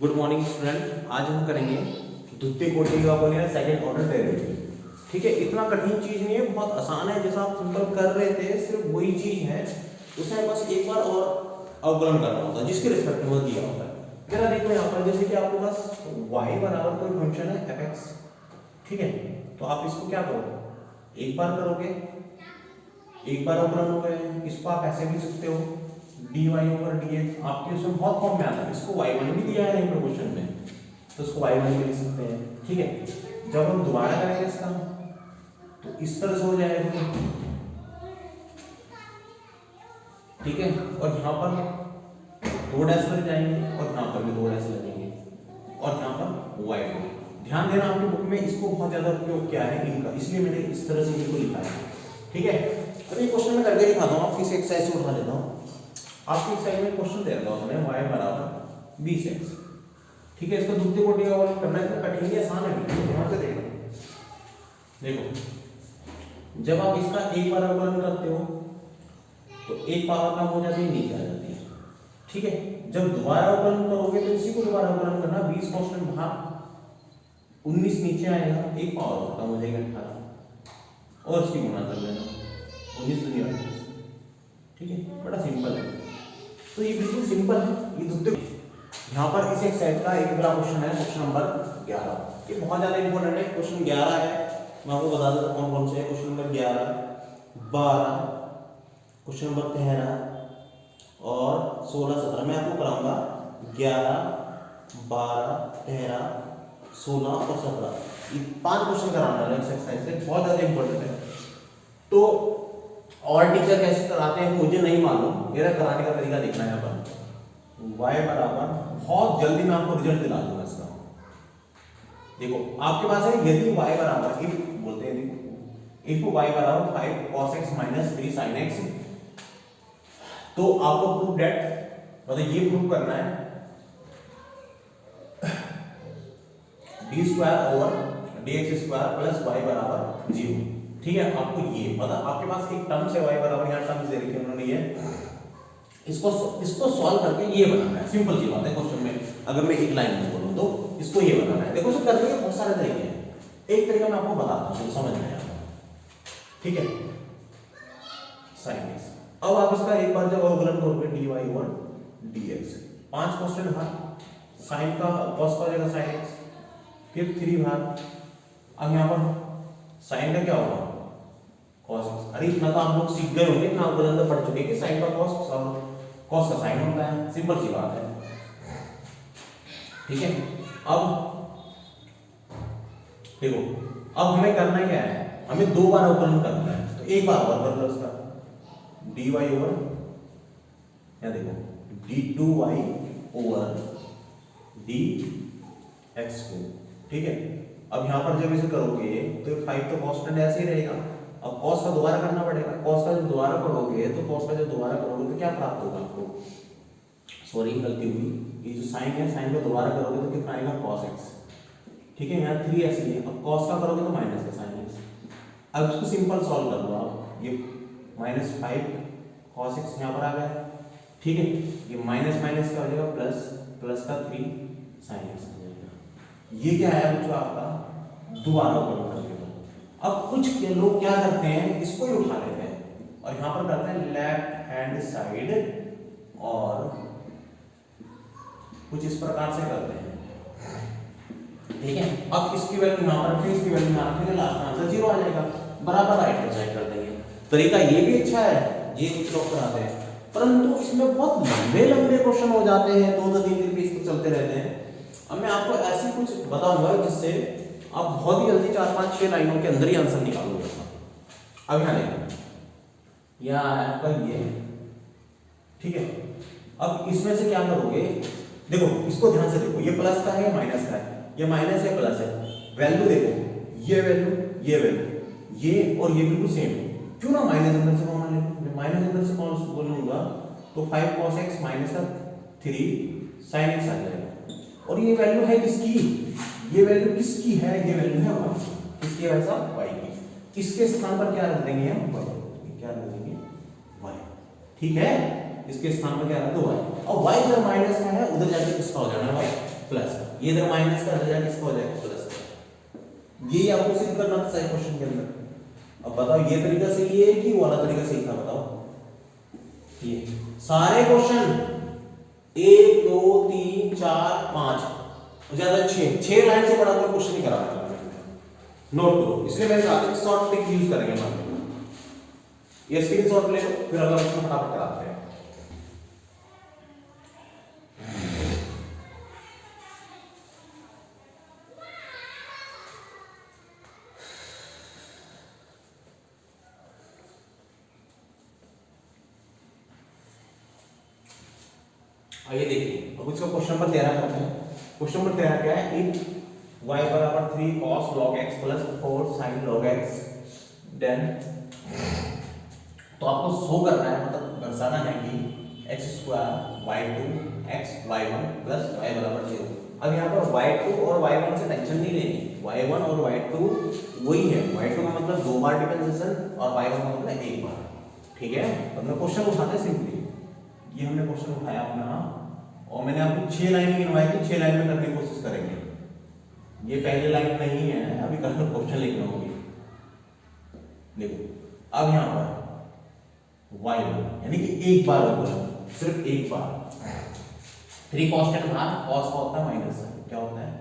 Good morning student. आज हम करेंगे द्वितीय कोटि का पॉलिनोमियल सेकंड ऑर्डर डेरिवेटिव। ठीक है, इतना कठिन चीज नहीं है, बहुत आसान है। जैसा आप सिंपल कर रहे थे सिर्फ वही चीज है, उसमें बस एक बार और अवकलन करना होता है जिसके रिस्पेक्ट में दिया होता है। जरा देखो यहाँ पर, जैसे कि आपके पास y बराबर कोई फंक्शन है fx, ठीक है, तो आप इसको क्या करोगे, एक बार करोगे, एक बार अवकलन हो गए। इसको आप ऐसे भी लिखते हो dy ओवर dx, आपके उसमें बहुत फॉर्म में आता है। इसको y1 भी दिया है यहीं क्वेश्चन में, तो इसको y1 भी लिख सकते हैं। ठीक है, जब हम दोबारा करेंगे इसका तो इस तरह से हो जाएगा, ठीक है, और यहाँ पर 2 डैश लग जाएंगे और यहाँ पर भी 2 डैश लगेंगे और यहाँ पर y2। ध्यान देना, आपकी बुक में इसको बहुत ज्यादा उपयोग किया है इनका, इसलिए मैंने इस तरह से इनको लिखा है। ठीक है, तो ये क्वेश्चन में करके दिखाता हूँ, आप किसी एक्सरसाइज से उठा लेता हूँ। आपकी एक्सरसाइज में क्वेश्चन दे रखा है उसने y बराबर 20x। ठीक है, इसको द्वितीय कोटि का अवकलन करना है, इसमें कठिन नहीं आसान है। ध्यान से देखो, जब आप इसका एक बार अवकलन करते हो तो एक पावर कम हो जाती है, नीचे आ जाती है। ठीक है, जब दोबारा अवकलन करोगे तो इसी को दोबारा अवकलन करना, 20 कांस्टेंट बाहर, 19 नीचे आएगा, एक पावर कम हो जाएगा 18 और इसकी गुणा कर लेना, 19 दुनिया 28। ठीक है, बड़ा सिंपल है। तो ये बिल्कुल सिंपल है ये द्वितीय। यहाँ पर इस एक्सरसाइज का एक अगला क्वेश्चन है, क्वेश्चन नंबर 11। ये बहुत ज्यादा इंपॉर्टेंट है, क्वेश्चन 11 है। मैं आपको बता देता हूँ कौन कौन से है। क्वेश्चन नंबर 11, 12, क्वेश्चन नंबर 13 और 16, 17 मैं आपको कराऊंगा। 11, 12, 13, 16 और 17, ये 5 क्वेश्चन कराना है इस एक्सरसाइज से, बहुत ज्यादा इंपॉर्टेंट है। तो और टीचर कैसे कराते हैं मुझे नहीं मालूम, मेरा कराने का तरीका देखना है। यहाँ पर y बराबर, बहुत जल्दी मैं आपको रिजल्ट दिला दूंगा इसका। देखो आपके पास है, यदि y बराबर, इफ बोलते हैं, इफ y बराबर 5 cos x minus 3 sin x, तो आपको प्रूव दैट, मतलब ये प्रूव करना है d square over dx square plus y बराबर 0। ठीक है, आपको ये मतलब आपके पास एक टर्म से y बराबर, यहाँ टर्म्स दे रखी है उन्होंने, ये इसको सॉल्व करके ये बनाना है। सिंपल सी बात है, क्वेश्चन में अगर मैं एक लाइन में बोलूं तो इसको ये बनाना है। देखो इसको करने के बहुत सारे तरीके हैं, एक तरीका मैं आपको बताता हूँ समझ में आएगा। ठीक है, sin x, अब आप इसका एक बार जब अवकलन करोगे dy ओवर dx, 5 कांस्टेंट भाग, sin का cos का हो जाएगा sin x, फिर 3 भाग, अब यहाँ पर sin का क्या होगा cos x। अरे इतना तो आप लोग सीख गए होंगे, इतना अवकलन तो पढ़ चुके हैं कि sin का cos का sin होता है, सिंपल सी बात है। ठीक है, अब देखो, अब हमें करना क्या है, हमें 2 बार अवकलन करना है, तो एक बार और कर लो इसका dy ओवर, क्या देखो d2y ओवर dx2। ठीक है, अब यहाँ पर जब इसे करोगे तो 5 तो कांस्टेंट ऐसे ही रहेगा। अब cos का दोबारा करना पड़ेगा, cos का जब दोबारा करोगे तो cos का जब दोबारा करोगे तो क्या प्राप्त होगा आपको, सॉरी गलती हुई, ये जो sin है, sin को दोबारा करोगे तो कितना आएगा cos x। ठीक है, यहाँ 3 ऐसे ही है, अब cos का करोगे तो माइनस का sin x। अब इसको सिंपल सॉल्व कर लो आप, ये -5 cos x यहाँ पर आ गया। ठीक है, ये माइनस माइनस क्या हो जाएगा प्लस, प्लस का 3 sin x आ जाएगा। ये क्या है बच्चों आपका दोबारा अवकलन करके। अब कुछ लोग क्या करते हैं, इसको ही उठा लेते हैं और यहाँ पर करते हैं लेफ्ट हैंड साइड और कुछ इस प्रकार से करते हैं। ठीक है, अब इसकी वैल्यू यहाँ पर, फिर इसकी वैल्यू यहाँ रखेंगे, लास्ट में आंसर 0 आ जाएगा, बराबर राइट हैंड साइड कर देंगे। तरीका ये भी अच्छा है, ये कुछ लोग कराते हैं, परंतु इसमें बहुत लंबे लंबे क्वेश्चन हो जाते हैं, 2-3 दिन इसको चलते रहते हैं। अब मैं आपको ऐसी कुछ बताऊंगा जिससे आप बहुत ही जल्दी 4-5-6 लाइनों के अंदर ही आंसर निकालोगे। अब यहाँ देखो, यह आपका ये, ठीक है, अब इसमें से क्या करोगे, देखो इसको ध्यान से देखो, ये प्लस का है या माइनस का है, ये माइनस है प्लस है, वैल्यू देखो, ये वैल्यू, ये वैल्यू, ये और ये बिल्कुल सेम है, क्यों ना माइनस अंदर से कॉमन ले, माइनस अंदर से कॉमन बोलूंगा तो 5 cos x माइनस का 3 sin x आ जाएगा। और ये वैल्यू है किसकी, ये वैल्यू किसकी है, ये वैल्यू है y, किसकी है साहब y की। इसके स्थान पर क्या रख देंगे हम, y, क्या रख देंगे y। ठीक है, इसके स्थान पर क्या रख दो y, और y जब माइनस में है उधर जाके किसका हो जाना है y, प्लस, ये इधर माइनस का रिजल्ट किसका हो जाएगा प्लस का। ये आपको सिद्ध करना था सही क्वेश्चन के अंदर। अब बताओ ये तरीका सही है कि वाला तरीका सही था, बताओ। ये सारे क्वेश्चन 1 2 3 4 5 ज्यादा 6 लाइन से बड़ा कोई क्वेश्चन नहीं कराना, नोट करो। इसलिए मैंने कहा शॉर्ट ट्रिक यूज करेंगे हम। ये स्क्रीनशॉट ले लो, फिर अगला क्वेश्चन फटाफट कराते हैं। आइए देखिए, अब इसका क्वेश्चन नंबर 13 करते हैं। क्वेश्चन नंबर 13 क्या है, इफ y बराबर 3 cos log x plus 4 sin log x, then तो आपको शो करना है, मतलब दर्शाना है कि x square y2 x y1 plus y बराबर 0। अब यहाँ पर y2 और y1 से टेंशन नहीं लेनी, y1 और y2 वही है। y2 का मतलब 2 बार डिफरेंशिएशन और y1 का मतलब 1 बार, ठीक है। तो हमने क्वेश्चन उठाते सिंपली, ये हमने क्वेश्चन उठाया अपना, और मैंने आपको 6 लाइन गिनवाई थी, 6 लाइन में करने की कोशिश करेंगे। ये पहली लाइन नहीं है, अभी कल क्वेश्चन लिखना होगी। देखो अब यहाँ पर y1 यानी कि एक बार होगा, सिर्फ एक बार। 3 कांस्टेंट बाहर, cos का होता है माइनस साइन, क्या होता है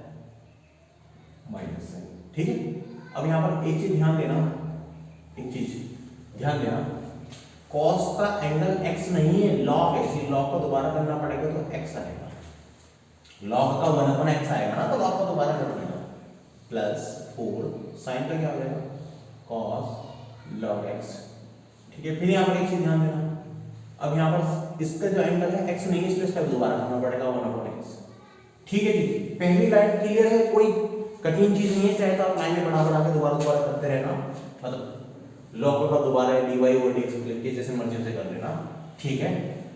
माइनस साइन, ठीक है। अब यहाँ पर एक चीज ध्यान देना, एक चीज ध्यान देना, cos का एंगल x नहीं है, log x। log को दोबारा करना पड़ेगा तो x आएगा, log का 1/x आएगा ना, तो log को दोबारा कर देना, प्लस 4 sin का क्या हो जाएगा cos log x, ठीक है। फिर यहाँ पर एक चीज ध्यान देना, अब यहाँ पर इसका जो एंगल है x नहीं है, इसलिए इसका दोबारा करना पड़ेगा 1/x, ठीक है जी। पहली लाइन क्लियर है, कोई कठिन चीज नहीं है, चाहे तो आप लाइन में बढ़ा बढ़ा के दोबारा करते रहना, मतलब log का दोबारा dy over dx लेके जैसे मर्जी से कर लेना, ठीक है,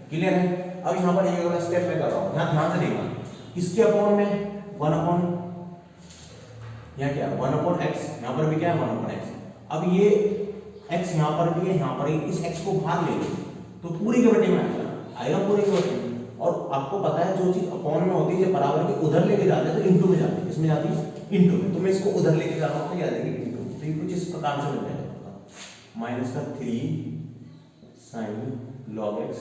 क्लियर है। अब यहाँ पर एक अगला स्टेप में कर रहा हूँ, ध्यान से देखना, इसके अपॉन में 1/, यहाँ क्या 1/x, यहाँ पर भी क्या है 1/x। अब ये x यहाँ पर भी है, यहाँ पर इस x को बाहर ले लो तो पूरी के बटे में आएगा पूरे के बटे में। और आपको पता है जो चीज अपॉन में होती है, जब बराबर के उधर लेके जाते हैं तो इनटू में जाती है, इसमें जाती है इनटू में, तो मैं इसको उधर लेके जा रहा हूँ तो क्या जाएगी इनटू, तो ये कुछ इस प्रकार से बन जाएगा, माइनस का 3 sin log x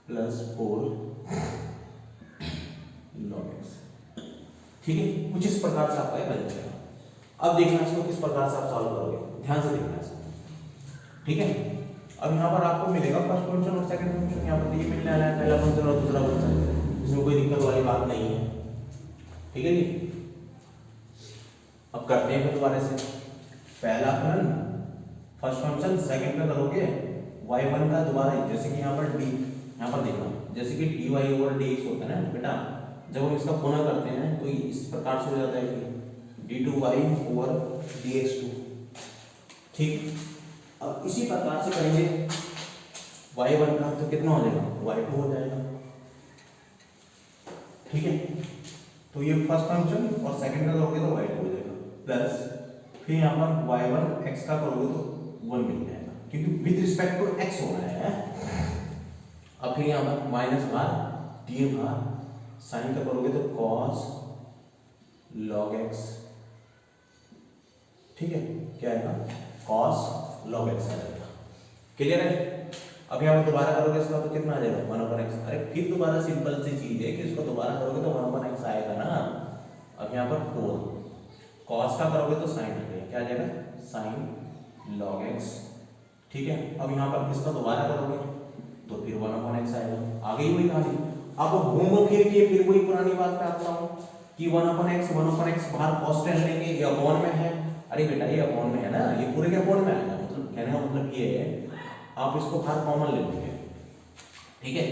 plus 4 log x, ठीक है। कुछ इस प्रकार से आपका बन जाएगा। अब देखना इसको किस प्रकार से आप सॉल्व करोगे, ध्यान से देखना इसको, ठीक है। अब यहाँ पर आपको मिलेगा फर्स्ट फंक्शन और सेकंड फंक्शन, यहाँ पर ये मिलने वाला है, पहला फंक्शन और दूसरा फंक्शन, इसमें कोई दिक्कत वाली बात नहीं है, ठीक है जी। अब करते हैं दोबारा से, पहला फलन फर्स्ट फंक्शन सेकंड का करोगे y1 का दोबारा, जैसे कि यहाँ पर d, यहाँ पर देखना जैसे कि dy ओवर dx होता है ना बेटा, जब हम इसका पुनः करते हैं तो इस प्रकार से हो जाता है कि d2y ओवर dx2, ठीक। अब इसी प्रकार से करेंगे y1 का, तो कितना हो जाएगा y2 हो जाएगा, ठीक है। तो ये फर्स्ट फंक्शन और सेकंड का करोगे तो y2 हो जाएगा, प्लस फिर यहाँ पर y1 x का करोगे तो 1 मिल जाएगा, क्योंकि विद रिस्पेक्ट टू x हो रहा है। अब फिर यहाँ पर माइनस बार d बार साइन का करोगे तो cos log x, ठीक है, क्या आएगा cos log x आ जाएगा, क्लियर है। अब यहाँ पर दोबारा करोगे इसका तो कितना आ जाएगा 1/x, अरे फिर दोबारा सिंपल सी चीज है कि इसको दोबारा करोगे तो 1/x आएगा ना। अब यहाँ पर 4 cos का करोगे तो sin आ जाएगा, क्या आ जाएगा sin log x, ठीक है। अब यहाँ पर इसका दोबारा करोगे तो फिर 1/x आएगा, आगे ही वही कहानी। अब घूम फिर के फिर वही पुरानी बात पे आता हूँ कि 1/x बाहर कांस्टेंट लेंगे, ये अपॉन में है, अरे बेटा ये अपॉन में है ना, ये पूरे के अपॉन में आएगा, मतलब कहने का मतलब ये है आप इसको बाहर कॉमन ले लेंगे, ठीक है।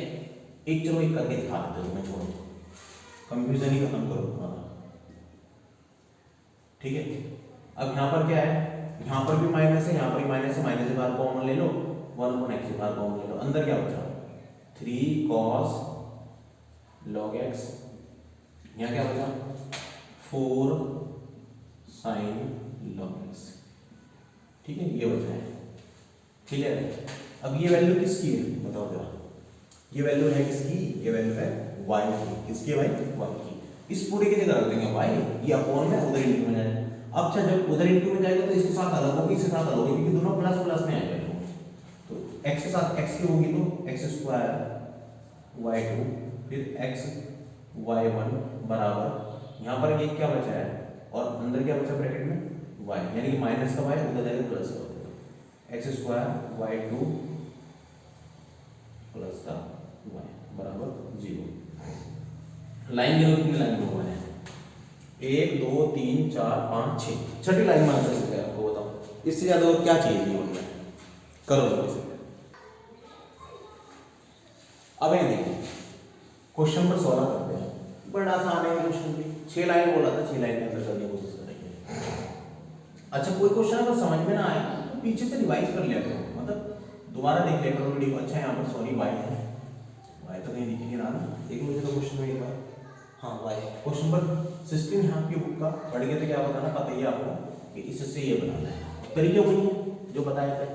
एक चलो एक करके दिखा देते हो, मैं छोड़ो, कंफ्यूजन ही खत्म करो तुम्हारा, ठीक है। अब यहाँ पर क्या है, यहाँ पर भी माइनस है, यहाँ पर भी माइनस है, माइनस से बाहर कॉमन ले लो, 1/x से बाहर कॉमन ले लो, अंदर क्या बचा 3 cos log x, यहाँ क्या बचा 4 sin log x, ठीक है, ये बचा है, ठीक है। अब ये वैल्यू किसकी है बताओ जरा, ये वैल्यू है किसकी, ये वैल्यू है y की, किसकी है भाई y की। इस पूरे की जगह रख देंगे y, ये अपॉन में उधर इंटू में जाएगा। अब अच्छा जब उधर इंटू में जाएगा तो इसके साथ अलग होगी, इसके साथ अलग होगी, क्योंकि दोनों प्लस प्लस में आएगा। तो x के साथ x की होगी तो x स्क्वायर y2 फिर x y1 बराबर, यहाँ पर ये क्या बचा है और अंदर क्या बचा ब्रैकेट में y, यानी कि माइनस का y उधर जाएगा प्लस का होगा, x स्क्वायर y2 प्लस का y बराबर 0। लाइन गिनो, कितनी लाइन गिनो है 1 2 3 4 5 6, छठी लाइन में आंसर है आपको बताओ, इससे ज्यादा और क्या चाहिए जीवन में, करो इसे। अब ये देखिए क्वेश्चन नंबर 16 करते हैं, बड़ा आसान है क्वेश्चन भी, 6 लाइन बोला था, 6 लाइन के अंदर करने की कोशिश करेंगे। अच्छा कोई क्वेश्चन अगर समझ में ना आए तो पीछे से रिवाइज कर लिया करो, मतलब दोबारा देख लिया करो वीडियो। अच्छा यहाँ पर सॉरी y है, y तो नहीं दिखेगी ना, देख लो तो क्वेश्चन में एक बार, हाँ y क्वेश्चन नंबर 16 है आपकी बुक का, पढ़ के तो क्या बताना पता ही आपको कि इससे ये बनाना है, तरीके वही है जो बताए थे,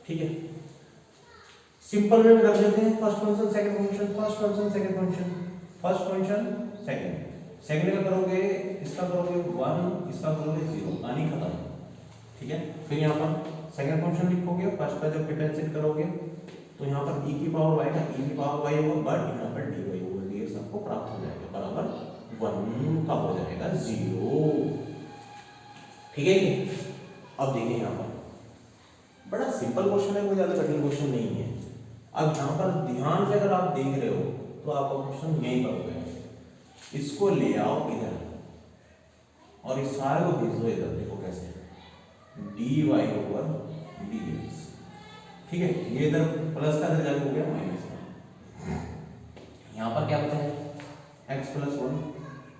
ठीक है। सिंपल में कर लेते हैं, first function second function, first function second function, first function second, second का करोगे इसका करोगे 1, इसका करोगे 0, कहानी खत्म, ठीक है। फिर यहाँ पर सेकंड फंक्शन लिखोगे, फर्स्ट का जब डिफरेंशिएट करोगे तो यहाँ पर e की पावर y का e की पावर y होगा, बट यहाँ पर dy ओवर dx आपको प्राप्त हो जाएगा बराबर 1 का हो जाएगा 0, ठीक है। अब देखिए यहाँ पर बड़ा सिंपल क्वेश्चन है, कोई ज्यादा कठिन क्वेश्चन नहीं है। अब यहाँ पर ध्यान से अगर आप देख रहे हो तो आपका क्वेश्चन यही करोगे, इसको ले आओ इधर और इस सारे को भेज दो इधर, देखो कैसे dy ओवर dx, ठीक है। ये इधर प्लस का इधर हो गया माइनस का, यहाँ पर क्या बचा है x प्लस 1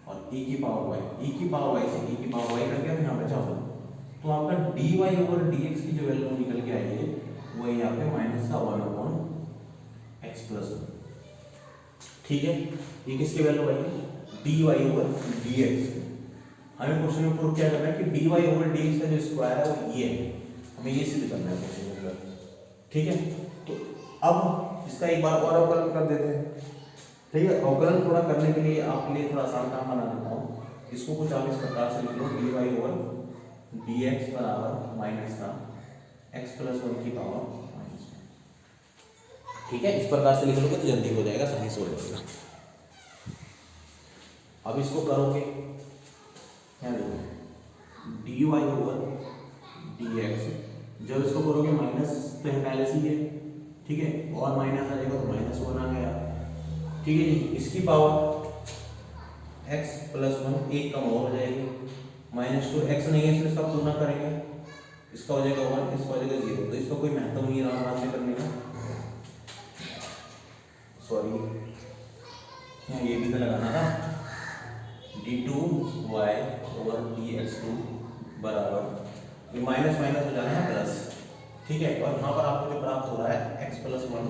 और e की पावर y, e की पावर y से e की पावर y कर गया, यहाँ पे चाहो तो आपका dy ओवर dx की जो वैल्यू निकल के आई है वो यहाँ पे माइनस का 1 अपॉन x प्लस 1, ठीक है। ये किसकी वैल्यू आई है dy ओवर dx, हमें क्वेश्चन में प्रूव क्या करना है कि dy ओवर dx का जो स्क्वायर है वो ये है, हमें ये सिद्ध करना है क्वेश्चन में, ठीक है। तो अब इसका एक बार और अवकलन कर देते हैं, ठीक है। अवकलन थोड़ा करने के लिए आपके लिए थोड़ा आसान काम बना देता हूँ, इसको कुछ आप इस प्रकार से लिख लो dy ओवर dx बराबर माइनस का x प्लस 1 की पावर माइनस 1, ठीक है। इस प्रकार से लिख लोगे तो जल्दी हो जाएगा, सही से हो जाएगा। अब इसको करोगे क्या देखो dy ओवर dx, जब इसको करोगे माइनस तो है पहले से ही है, ठीक है, और माइनस आ जाएगा तो माइनस 1 आ गया, ठीक है जी। इसकी पावर x प्लस 1 एक कम और हो जाएगी, माइनस 2 x नहीं है इसलिए इसका पूर्ण करेंगे, इसका हो जाएगा 1, इसका हो जाएगा 0, तो इसका कोई महत्व नहीं रहा आराम से करने का, सॉरी यहाँ ये भी तो लगाना था d2y ओवर dx2 बराबर, ये माइनस माइनस हो जाना है प्लस, ठीक है। और यहाँ पर आपको जो प्राप्त हो रहा है x प्लस 1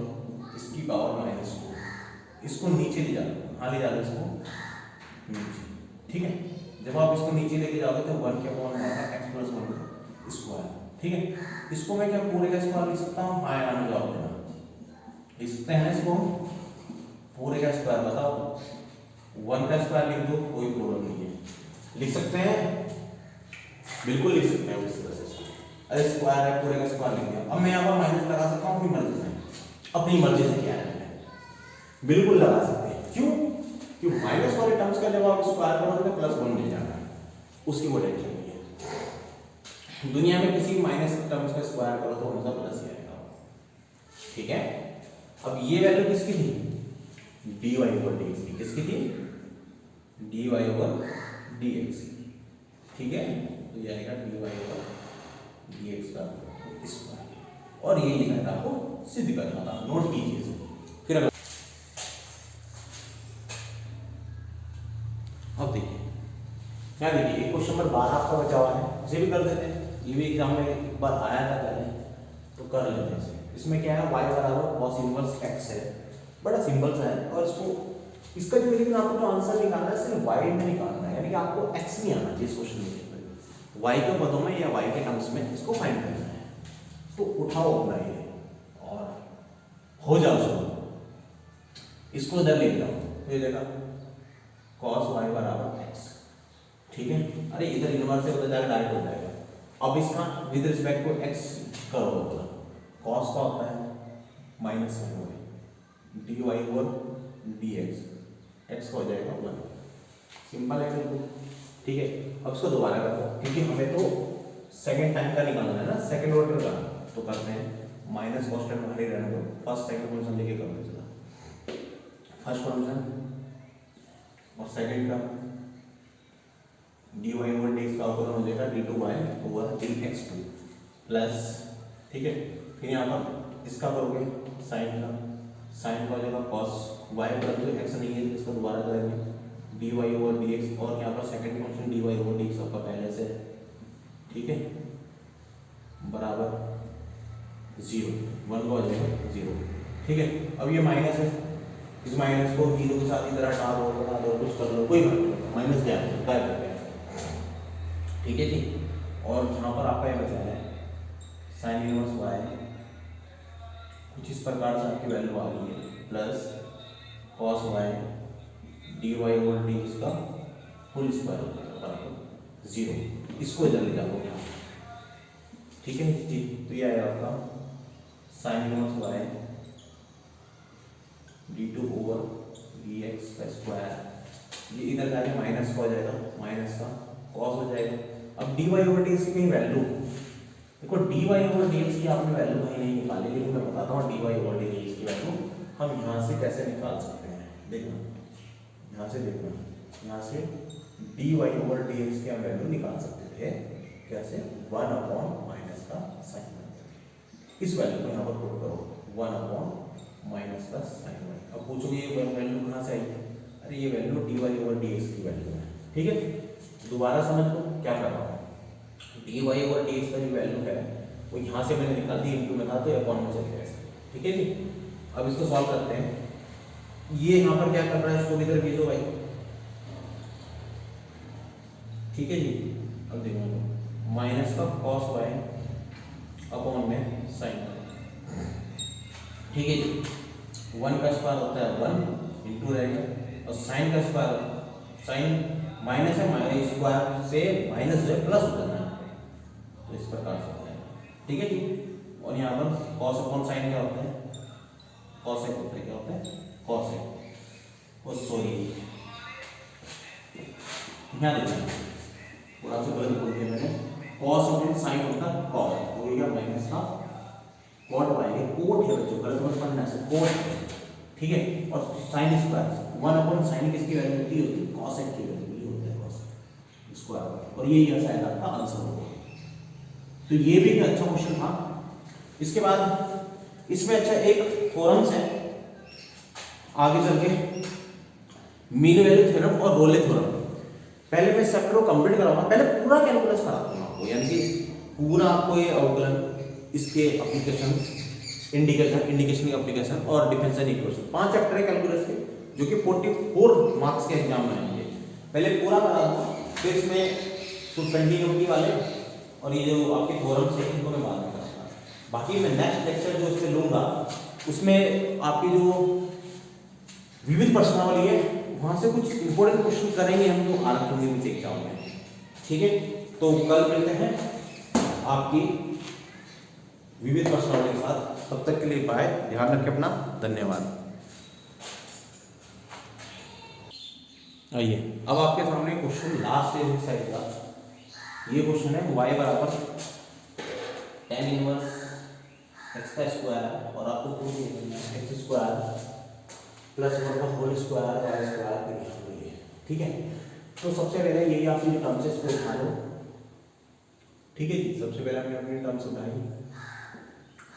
इसकी पावर माइनस 2, इसको नीचे ले जाओ, हाँ ले जाओ इसको नीचे, ठीक है। जब आप इसको नीचे लेके जाओगे तो 1 के अपॉन आएगा x प्लस 1 स्क्वायर, ठीक है। इसको मैं क्या पूरे का स्क्वायर लिख सकता हूँ, आया ना जवाब देना, लिख सकते हैं इसको पूरे का स्क्वायर, बताओ 1 का स्क्वायर लिख दो, कोई प्रॉब्लम नहीं है, लिख सकते हैं, बिल्कुल लिख सकते हैं इस तरह से। अरे स्क्वायर है, पूरे का स्क्वायर लिख दिया, अब मैं यहाँ पर माइनस लगा सकता हूँ अपनी मर्जी से, अपनी मर्जी से क्या है बिल्कुल लगा सकते हैं, क्यों, क्योंकि माइनस वाले टर्म्स का जब आप स्क्वायर करोगे तो प्लस 1 मिल जाना है, उसकी वो टेंशन नहीं है। दुनिया में किसी माइनस टर्म्स का स्क्वायर करो तो हमेशा प्लस ही आएगा, ठीक है। अब ये वैल्यू किसकी थी dy ओवर dx की, किसकी थी dy ओवर dx, ठीक है। तो ये आएगा dy ओवर dx का स्क्वायर, और ये लिखा था आपको सिद्ध करना था, नोट कीजिए। फिर अब देखिए क्या, देखिए क्वेश्चन नंबर 12 आपका बचा हुआ है, इसे भी कर देते हैं, ये भी एग्जाम में एक बार आया था पहले, तो कर लेते हैं इसे। इसमें क्या है y बराबर cos इनवर्स x है, बड़ा सिंपल सा है, और इसका जो लेकिन आपको जो आंसर निकालना है सिर्फ y में निकालना है, यानी कि आपको x नहीं आना चाहिए इस क्वेश्चन में, y के पदों में या y के टर्म्स में इसको फाइंड करना है। तो उठाओ अपना ये और हो जाओ शुरू, इसको इधर ले जाओ, ये देखा cos y बराबर x, ठीक है। अरे इधर इनवर्स से उधर जाकर डायरेक्ट हो जाएगा। अब इसका विद रिस्पेक्ट टू x करो, मतलब cos का होता है minus sine y dy over dx, x का हो जाएगा 1, सिंपल है बिल्कुल, ठीक है। अब इसको दोबारा करो क्योंकि हमें तो सेकंड टाइम का निकालना है ना, सेकंड ऑर्डर का, तो करते हैं माइनस कांस्टेंट बाहर ही रहने दो, फर्स्ट सेकंड फंक्शन लेके करते चला, फर्स्ट फंक्शन और सेकंड का dy ओवर dx का अवकलन हो जाएगा d2y ओवर dx2 प्लस, ठीक है। फिर यहाँ पर इसका करोगे साइन का, साइन का हो जाएगा cos y पर जो x नहीं है इसको दोबारा करेंगे dy ओवर dx, और यहाँ पर second function dy over dx आपका पहले से, ठीक है, बराबर 0, 1 का हो जाएगा 0, ठीक है। अब ये माइनस है, इस माइनस को 0 के साथ इधर हटा दो, बना दो, कुछ कर लो, कोई बात नहीं, माइनस क्या है गायब हो गया, ठीक है जी। और यहाँ पर आपका ये बचा है साइन इनवर्स y, कुछ इस प्रकार से आपकी वैल्यू आ गई है, plus cos y dy over dx का होल स्क्वायर हो जाएगा बराबर 0, इसको इधर ले जाओ यहाँ, ठीक है जी। तो ये आएगा आपका sine inverse y d2 over dx का स्क्वायर, ये इधर जाके माइनस का हो जाएगा, माइनस का cos हो जाएगा। अब dy ओवर dx की कहीं वैल्यू देखो, dy ओवर dx की आपने वैल्यू कहीं नहीं निकाली, लेकिन मैं बताता हूँ dy ओवर dx की वैल्यू हम यहाँ से कैसे निकाल सकते हैं। देखना यहाँ से, देखना यहाँ से dy ओवर dx की हम वैल्यू निकाल सकते थे, कैसे, 1 अपॉन माइनस का साइन, इस वैल्यू को यहाँ पर पुट करो 1 अपॉन माइनस का साइन y। अब पूछोगे ये वैल्यू कहाँ से आई, अरे ये वैल्यू dy ओवर dx की वैल्यू है, ठीक है। दोबारा समझ लो क्या कर रहा हूँ, dy ओवर dx का जो वैल्यू है वो यहाँ से मैंने निकाल दी, इनटू में था तो अपॉन में चले गए, ठीक है जी। अब इसको सॉल्व करते हैं, ये यहाँ पर क्या कर रहा है, इसको इधर भेजो भाई, ठीक है जी। अब देखो माइनस का cos y अपॉन में साइन, ठीक है जी। 1 का स्क्वायर होता है 1 इंटू रहेगा, और साइन का स्क्वायर, साइन माइनस है, माइनस स्क्वायर से माइनस जो है प्लस हो जाना है, तो इस प्रकार से होता है, ठीक है जी। और यहाँ पर cos अपॉन साइन क्या होता है, cos होता है, क्या होता है cos, और सॉरी यहाँ देखना थोड़ा सा गलत बोल दिया मैंने, cos अपॉन साइन होता है cos, तो ये माइनस का cot y है, कोट है बच्चों, गलत मत पढ़ना से, कोट है, ठीक है। और साइन स्क्वायर 1 अपॉन साइन किसकी वैल्यू होती है, cos की वैल्यू होता है cos स्क्वायर, और ये यहाँ शायद आपका आंसर होगा। तो ये भी एक अच्छा क्वेश्चन था। इसके बाद इसमें अच्छा एक थ्योरम्स है आगे चल के, मीन वैल्यू थ्योरम और रोले थ्योरम। पहले मैं चैप्टर को कंप्लीट कराऊंगा, पहले पूरा कैलकुलस कराता हूँ आपको, यानी कि पूरा आपको ये अवकलन, इसके एप्लीकेशन, इंडिकेशन की एप्लीकेशन और डिफरेंशियल इक्वेशन, 5 चैप्टर है कैलकुलस के जो कि 44 मार्क्स के एग्जाम में आएंगे। पहले पूरा करा दूंगा, फिर इसमें कंटिन्यूटी वाले और ये जो आपके थ्योरम्स हैं इनको मैं बाद में कराऊंगा। बाकी मैं नेक्स्ट लेक्चर जो इसमें लूंगा उसमें आपकी जो विविध प्रश्नावली है वहाँ से कुछ इंपॉर्टेंट क्वेश्चन करेंगे हम, जो आ रखे होंगे मुझे एग्जाम में, ठीक है। तो कल मिलते हैं आपकी विविध प्रश्नावली के साथ, तब तक के लिए बाय, ध्यान रखें अपना, धन्यवाद। आइए अब आपके सामने क्वेश्चन लास्ट एक्सरसाइज का, ये क्वेश्चन है y बराबर tan इनवर्स x का स्क्वायर, और आपको प्रूफ करना है x स्क्वायर प्लस 1 का होल स्क्वायर y स्क्वायर, ठीक है। तो सबसे पहले यही आपकी जो टर्म्स है इसको उठा लो, ठीक है जी। सबसे पहले हमने अपनी टर्म्स उठाई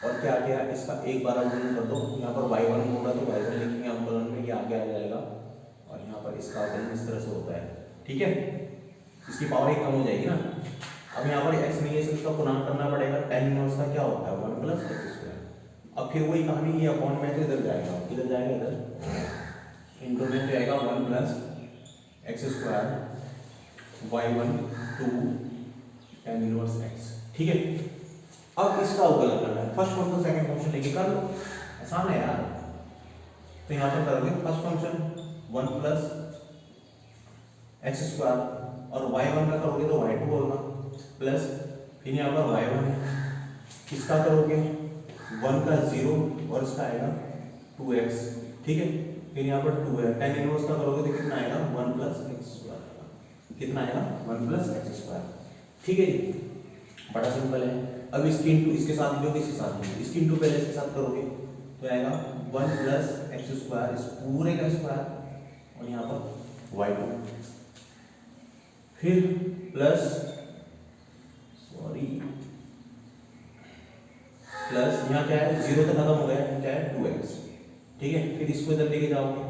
और क्या किया, इसका एक बार अवकलन कर दो, यहाँ पर y1 होगा तो y1 लिखेंगे अवकलन में, ये आगे आ जाएगा, और यहाँ पर इसका अवकलन इस तरह से होता है, ठीक है। इसकी पावर 1 कम हो जाएगी ना। अब यहाँ पर x नहीं है, इसका गुणा करना पड़ेगा, tan इनवर्स का क्या होता है 1 प्लस x स्क्वायर। अब फिर वही कहानी, ये अपॉन में तो इधर जाएगा, इधर जाएगा, इधर इंटू में तो आएगा 1 plus x square y1 2 tan inverse x, ठीक है। अब इसका अवकलन करना है, फर्स्ट फंक्शन सेकंड फंक्शन लेके कर लो, आसान है यार। तो यहाँ पर करोगे first function 1 plus x square और y1 का करोगे तो y2 होगा प्लस फिर यहाँ पर y1 है, इसका करोगे 1 का 0 और इसका आएगा 2x, ठीक है। फिर यहाँ पर 2 है, tan इनवर्स का करोगे तो कितना आएगा 1 प्लस एक्स स्क्वायर, कितना आएगा 1 प्लस एक्स स्क्वायर, ठीक है जी। बड़ा सिंपल है। अब इसकी इंटू इसके साथ भी होगी, इसके साथ भी, इसकी इंटू पहले इसके साथ करोगे तो आएगा 1 प्लस एक्स स्क्वायर, इस पूरे का स्क्वायर और यहाँ पर y2, फिर प्लस प्लस यहाँ क्या है 0 तक खत्म हो गया, क्या है 2x, ठीक है। फिर इसको इधर लेके जाओगे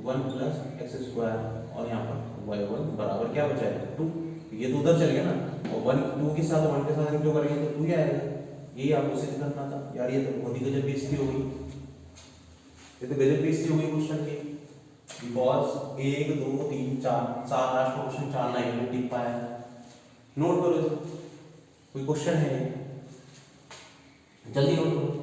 1 प्लस एक्स स्क्वायर और यहाँ पर y1 बराबर क्या बचा है 2, ये तो उधर चल गया ना, और 1 2 के साथ 1 के साथ इंटू करेंगे तो 2 ही आएगा। यही आपको सिद्ध करना था यार, ये तो बहुत ही गजब बेइज्जती हो गई, ये तो गजब बेइज्जती हो गई क्वेश्चन की। बिकॉज 1 2 3 4 लास्ट क्वेश्चन 4 लाइन में टिक पाया, नोट करो, कोई क्वेश्चन है जल्दी नोट करो।